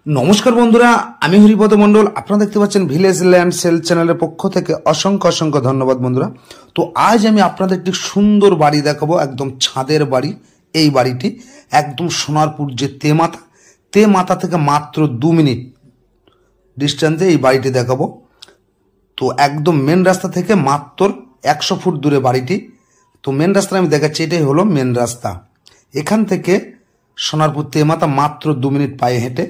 নমস্কার বন্ধুরা, আমি হরিপদ মণ্ডল। আপনারা দেখতে পাচ্ছেন ভিলেজ ল্যান্ড সেল চ্যানেলের পক্ষ থেকে অসংখ্য অসংখ্য ধন্যবাদ বন্ধুরা। তো আজ আমি আপনাদের একটি সুন্দর বাড়ি দেখাবো, একদম ছাদের বাড়ি। এই বাড়িটি একদম সোনারপুর যে তেমাতা থেকে মাত্র 2 মিনিট ডিস্টেন্সে এই বাড়িটি দেখাবো। তো একদম মেন রাস্তা থেকে মাত্র 100 ফুট দূরে বাড়িটি। তো মেন রাস্তা আমি দেখাচ্ছি, এটাই হলো মেন রাস্তা। এখান থেকে সোনারপুর তেমাতা মাত্র 2 মিনিট পায়ে হেঁটে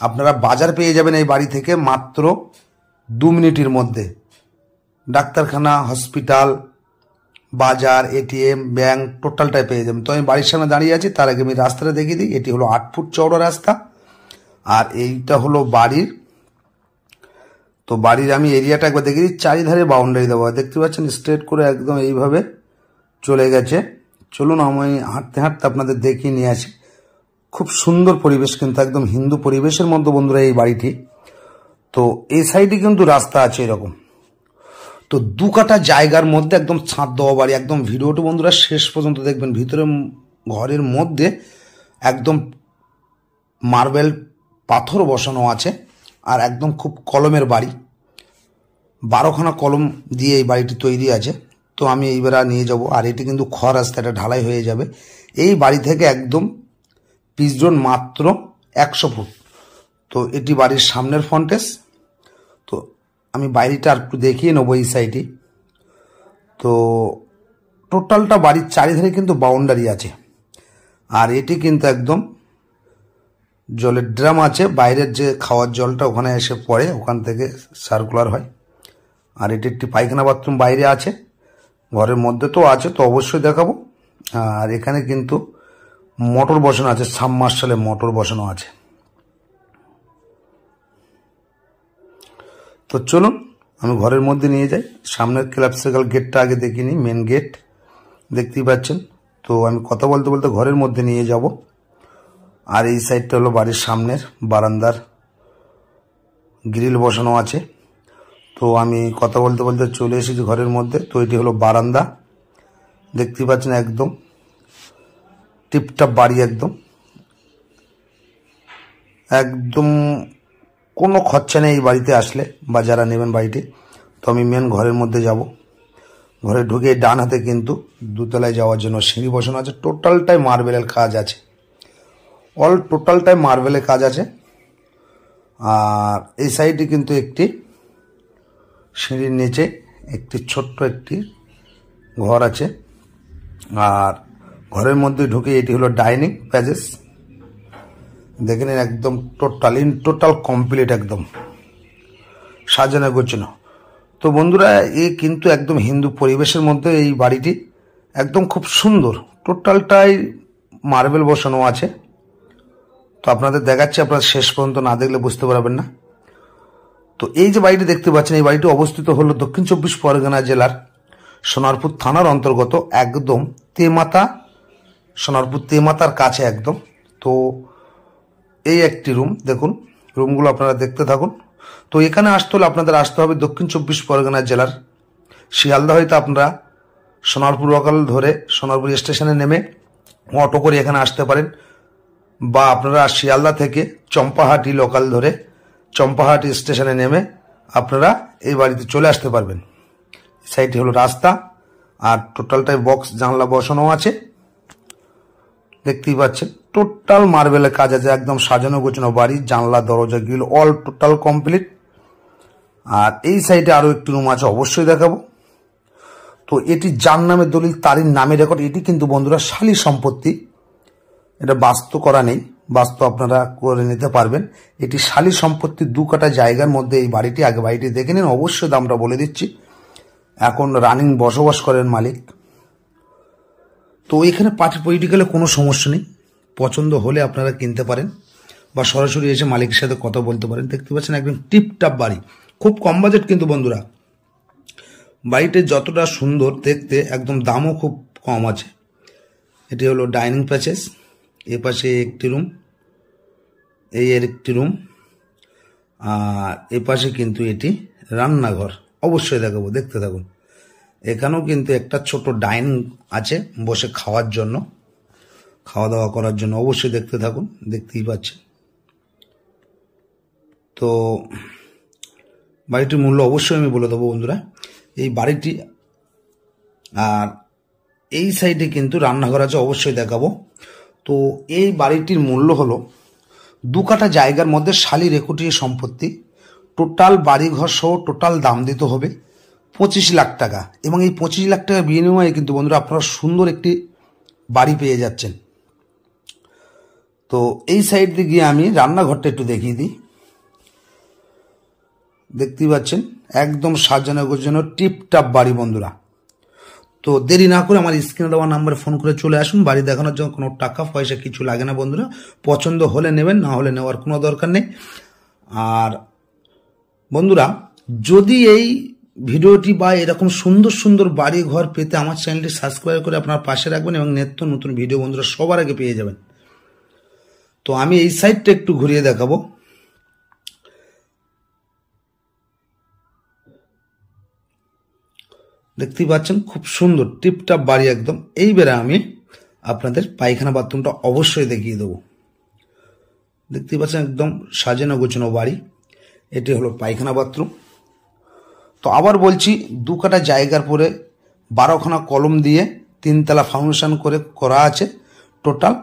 আপনারা বাজার পেয়ে যাবেন। এই বাড়ি থেকে মাত্র 2 মিনিটের মধ্যে ডাক্তারখানা, হসপিটাল, বাজার, এটিএম, ব্যাংক টোটালটাই পেয়ে যাবেন। তো আমি বাড়ির সামনে দাঁড়িয়ে আছি, তার আগে আমি রাস্তাটা দেখিয়ে দিই। এটি হলো 8 ফুট চওড়া রাস্তা, আর এইটা হলো বাড়ির। তো বাড়ির আমি এরিয়াটা একবার দেখিয়ে দিই। চারিধারে বাউন্ডারি দেওয়া, দেখতে পাচ্ছেন স্ট্রেট করে একদম এইভাবে চলে গেছে। চলুন আমি হাঁটতে হাঁটতে আপনাদের দেখিয়ে নিয়ে আসি। খুব সুন্দর পরিবেশ, কিন্তু একদম হিন্দু পরিবেশের মধ্যে বন্ধুরা এই বাড়িটি। তো এই সাইডে কিন্তু রাস্তা আছে এরকম। তো 2 কাঠা জায়গার মধ্যে একদম ছাদ দেওয়া বাড়ি। একদম ভিডিওটি বন্ধুরা শেষ পর্যন্ত দেখবেন। ভিতরে ঘরের মধ্যে একদম মার্বেল পাথর বসানো আছে, আর একদম খুব কলমের বাড়ি। 12খানা কলম দিয়ে এই বাড়িটি তৈরি আছে। তো আমি এইবার নিয়ে যাব। আর এটি কিন্তু খড় রাস্তা, এটা ঢালাই হয়ে যাবে। এই বাড়ি থেকে একদম পিছজন মাত্র 100 ফুট। তো এটি বাড়ির সামনের ফ্রন্টেজ। তো আমি বাড়িটা আর একটু দেখিয়ে নেবো এই সাইডে। তো টোটালটা বাড়ির চারিধারে কিন্তু বাউন্ডারি আছে। আর এটি কিন্তু একদম জলের ড্রাম আছে, বাইরের যে খাওয়ার জলটা ওখানে এসে পড়ে, ওখান থেকে সার্কুলার হয়। আর এটি একটি পায়খানা বাথরুম বাইরে আছে, ঘরের মধ্যে তো আছে, তো অবশ্যই দেখাবো। আর এখানে কিন্তু মোটর বসানো আছে, সাবমার্শালে মোটর বসানো আছে। তো চলুন আমি ঘরের মধ্যে নিয়ে যাই। সামনের ক্লাবসার্কেল গেটটা আগে দেখিনি, মেন গেট দেখতেই পাচ্ছেন। তো আমি কথা বলতে বলতে ঘরের মধ্যে নিয়ে যাব। আর এই সাইডটা হলো বাড়ির সামনের বারান্দার গ্রিল বসানো আছে। তো আমি কথা বলতে বলতে চলে এসেছি ঘরের মধ্যে। তো এটি হলো বারান্দা, দেখতেই পাচ্ছেন একদম টিপটাপ বাড়ি। একদম একদম কোনো খরচা নেই এই বাড়িতে আসলে, বা যারা নেবেন বাড়িটি। তো আমি মেন ঘরের মধ্যে যাব। ঘরে ঢুকে ডান হাতে কিন্তু দোতলায় যাওয়ার জন্য সিঁড়ি বসানো আছে। টোটালটাই মার্বেলের কাজ আছে, টোটালটাই মার্বেলের কাজ আছে। আর এই সাইডে কিন্তু একটি সিঁড়ির নিচে একটি ছোট্ট একটি ঘর আছে। আর ঘরের মধ্যে ঢুকে এটি হলো ডাইনিং প্যাসেজ। দেখে নিন একদম টোটাল কমপ্লিট, একদম সাজানো গোছানো। তো বন্ধুরা এই কিন্তু একদম হিন্দু পরিবেশের মধ্যে এই বাড়িটি একদম খুব সুন্দর। টোটালটাই মার্বেল বসানো আছে। তো আপনাদের দেখাচ্ছি, আপনারা শেষ পর্যন্ত না দেখলে বুঝতে পারবেন না। তো এই যে বাড়িটি দেখতে পাচ্ছেন, এই বাড়িটি অবস্থিত হলো দক্ষিণ 24 পরগনা জেলার সোনারপুর থানার অন্তর্গত, একদম সোনারপুর তেমাতার কাছে একদম। তো এই একটি রুম, দেখুন রুমগুলো আপনারা দেখতে থাকুন। তো এখানে আসতে হলে আপনাদের আসতে হবে দক্ষিণ 24 পরগনা জেলার শিয়ালদা হইতে। আপনারা সোনারপুর লোকাল ধরে সোনারপুর স্টেশনে নেমে অটো করে এখানে আসতে পারেন, বা আপনারা শিয়ালদা থেকে চম্পাহাটি লোকাল ধরে চম্পাহাটি স্টেশনে নেমে আপনারা এই বাড়িতে চলে আসতে পারবেন। সাইডটি হলো রাস্তা, আর টোটালটাই বক্স জানলা বসানো আছে, দেখতেই পাচ্ছেন। টোটাল মার্বেলের কাজ আছে, একদম সাজানো গোছানো বাড়ি। জানলা, দরজা, গ্রিল অল টোটাল কমপ্লিট। আর এই সাইডে আরো একটি রুম আছে, অবশ্যই দেখাবো। তো এটি যার নামে দলিল তারই নামে রেকর্ড। এটি কিন্তু বন্ধুরা শালী সম্পত্তি, এটা বাস্তু করা নেই, বাস্তু আপনারা করে নিতে পারবেন। এটি শালী সম্পত্তি, 2 কাঠা জায়গার মধ্যে এই বাড়িটি। আগে বাড়িটি দেখে নিন, অবশ্যই দামটা বলে দিচ্ছি। এখন রানিং বসবাস করেন মালিক। তো এখানে পার্টি পলিটিক্যালে কোনো সমস্যা নেই, পছন্দ হলে আপনারা কিনতে পারেন, বা সরাসরি এসে মালিকের সাথে কথা বলতে পারেন। দেখতে পাচ্ছেন একদম টিপটাপ বাড়ি, খুব কম বাজেট কিন্তু বন্ধুরা। বাড়িটি যতটা সুন্দর দেখতে, একদম দামও খুব কম আছে। এটি হলো ডাইনিং প্যাসেজ, এ পাশে একটি রুম, এই এর একটি রুম, আর এ পাশে কিন্তু এটি রান্নাঘর। অবশ্যই দেখাবো, দেখতে থাকুন। এখানেও কিন্তু একটা ছোট ডাইনিং আছে, বসে খাওয়ার জন্য, খাওয়া দাওয়া করার জন্য। অবশ্যই দেখতে থাকুন, দেখতেই পাচ্ছেন। তো বাড়িটির মূল্য অবশ্যই আমি বলে দেবো বন্ধুরা। এই বাড়িটি আর এই সাইডে কিন্তু রান্নাঘর আছে, অবশ্যই দেখাবো। তো এই বাড়িটির মূল্য হলো 2 কাঠা জায়গার মধ্যে শালি রেকুটির সম্পত্তি। টোটাল বাড়িঘর সহ টোটাল দাম দিতে হবে 25 লাখ টাকা, এবং এই 25 লাখ টাকার বিনিময়ে কিন্তু বন্ধুরা আপনারা সুন্দর একটি বাড়ি পেয়ে যাচ্ছেন। তো এই সাইড দিয়ে গিয়ে আমি রান্নাঘরটা একটু দেখিয়ে দিই। দেখতেই পাচ্ছেন একদম সাজানো গোছানো টিপটাপ বাড়ি বন্ধুরা। তো দেরি না করে আমার স্ক্রিনে দেওয়া নাম্বারে ফোন করে চলে আসুন। বাড়ি দেখানোর জন্য কোনো টাকা পয়সা কিছু লাগে না বন্ধুরা। পছন্দ হলে নেবেন, না হলে নেওয়ার কোনো দরকার নেই। আর বন্ধুরা, যদি এই ভিডিওটি বা এরকম সুন্দর সুন্দর বাড়ি ঘর পেতে আমার চ্যানেলটি সাবস্ক্রাইব করে আপনার পাশে রাখবেন, এবং নিত্য নতুন ভিডিও বন্ধুরা সবার আগে পেয়ে যাবেন। তো আমি এই সাইডটা একটু ঘুরিয়ে দেখাবো। দেখতেই পাচ্ছেন খুব সুন্দর টিপটাপ বাড়ি একদম। এইবারে আমি আপনাদের পায়খানা বাথরুমটা অবশ্যই দেখিয়ে দেবো। দেখতেই পাচ্ছেন একদম সাজানো গোছানো বাড়ি। এটি হলো পায়খানা বাথরুম। তো আবার বলছি, 2 কাঠা জায়গার পরে 12খানা কলম দিয়ে 3 তলা ফাউন্ডেশন করে করা আছে। টোটাল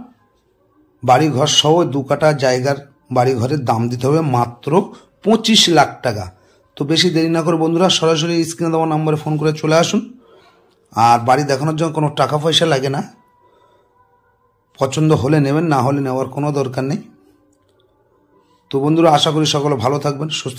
বাড়িঘর সহ 2 কাঠা জায়গার বাড়িঘরের দাম দিতে হবে মাত্র 25 লাখ টাকা। তো বেশি দেরি না করে বন্ধুরা সরাসরি স্ক্রিনে দেওয়া নাম্বারে ফোন করে চলে আসুন। আর বাড়ি দেখানোর জন্য কোনো টাকা পয়সা লাগে না। পছন্দ হলে নেবেন, না হলে নেওয়ার কোনো দরকার নেই। তো বন্ধুরা, আশা করি সকলে ভালো থাকবেন, সুস্থ